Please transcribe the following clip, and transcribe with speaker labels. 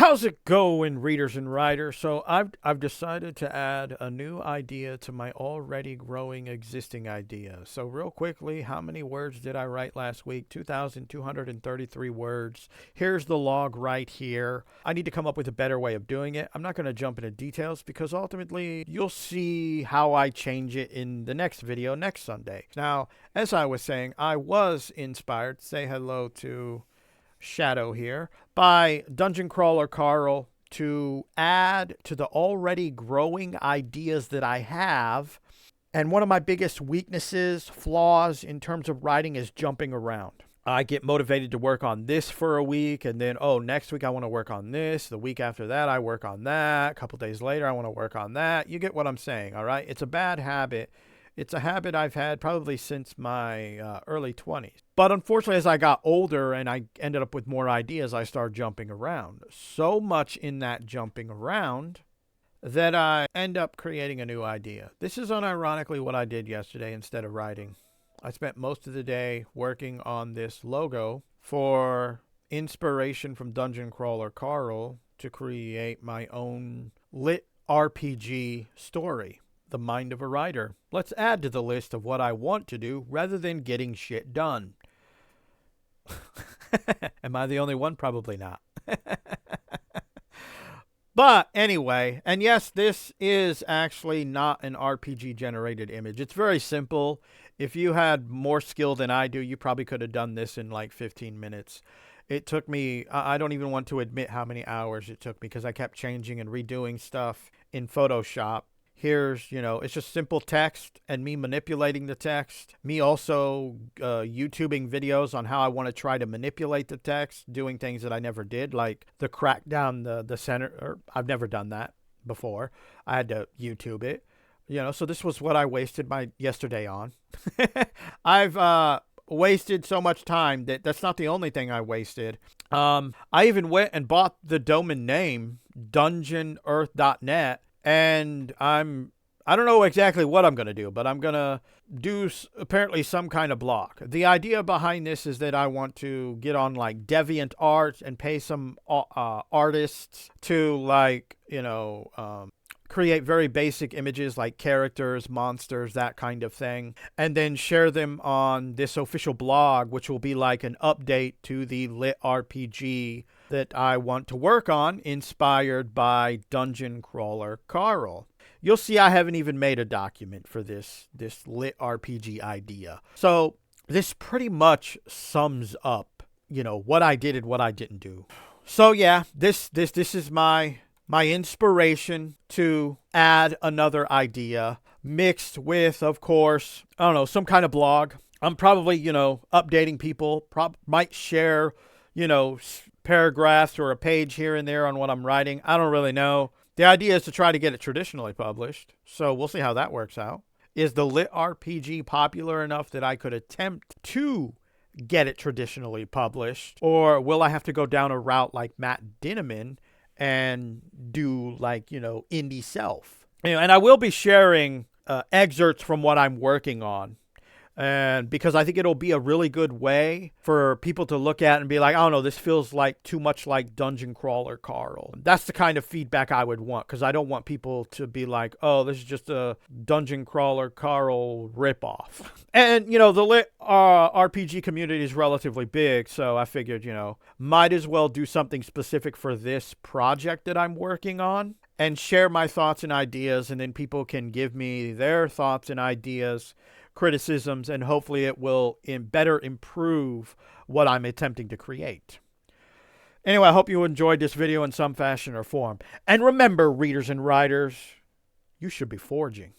Speaker 1: How's it going, readers and writers? So I've decided to add a new idea to my already growing existing idea. So real quickly, how many words did I write last week? 2,233 words. Here's the log right here. I need to come up with a better way of doing it. I'm not going to jump into details because ultimately you'll see how I change it in the next video next Sunday. Now, as I was saying, I was inspired. Say hello to Shadow here by Dungeon Crawler Carl to add to the already growing ideas that I have. And one of my biggest weaknesses, flaws in terms of writing is jumping around. I get motivated to work on this for a week, and then, oh, next week I want to work on this. The week after that, I work on that. A couple days later, I want to work on that. You get what I'm saying, all right? It's a bad habit. It's a habit I've had probably since my early 20s. But unfortunately, as I got older and I ended up with more ideas, I started jumping around. So much in that jumping around that I end up creating a new idea. This is unironically what I did yesterday instead of writing. I spent most of the day working on this logo for inspiration from Dungeon Crawler Carl to create my own lit RPG story. The mind of a writer. Let's add to the list of what I want to do rather than getting shit done. Am I the only one? Probably not. But anyway, and yes, this is actually not an RPG generated image. It's very simple. If you had more skill than I do, you probably could have done this in like 15 minutes. It took me, I don't even want to admit how many hours it took me because I kept changing and redoing stuff in Photoshop. Here's, it's just simple text and me manipulating the text. Me also YouTubing videos on how I want to try to manipulate the text, doing things that I never did, like the crack down the center. I've never done that before. I had to YouTube it. So this was what I wasted my yesterday on. I've wasted so much time that's not the only thing I wasted. I even went and bought the domain name dungeonearth.net. And I don't know exactly what I'm going to do, but I'm going to do apparently some kind of blog. The idea behind this is that I want to get on like DeviantArt and pay some artists to create very basic images like characters, monsters, that kind of thing, and then share them on this official blog, which will be like an update to the lit RPG that I want to work on, inspired by Dungeon Crawler Carl. You'll see I haven't even made a document for this lit RPG idea. So this pretty much sums up, what I did and what I didn't do. So yeah, this is my inspiration to add another idea mixed with, of course, I don't know, some kind of blog. I'm probably, updating people, might share, paragraphs or a page here and there on what I'm writing. I don't really know. The idea is to try to get it traditionally published. So we'll see how that works out. Is the lit RPG popular enough that I could attempt to get it traditionally published? Or will I have to go down a route like Matt Dinneman and do indie self? And I will be sharing excerpts from what I'm working on. And because I think it'll be a really good way for people to look at and be like, I don't know, this feels like too much like Dungeon Crawler Carl. That's the kind of feedback I would want, because I don't want people to be like, oh, this is just a Dungeon Crawler Carl ripoff. And, the lit RPG community is relatively big, so I figured, might as well do something specific for this project that I'm working on and share my thoughts and ideas, and then people can give me their thoughts and ideas, criticisms, and hopefully it will better improve what I'm attempting to create. Anyway, I hope you enjoyed this video in some fashion or form. And remember, readers and writers, you should be forging.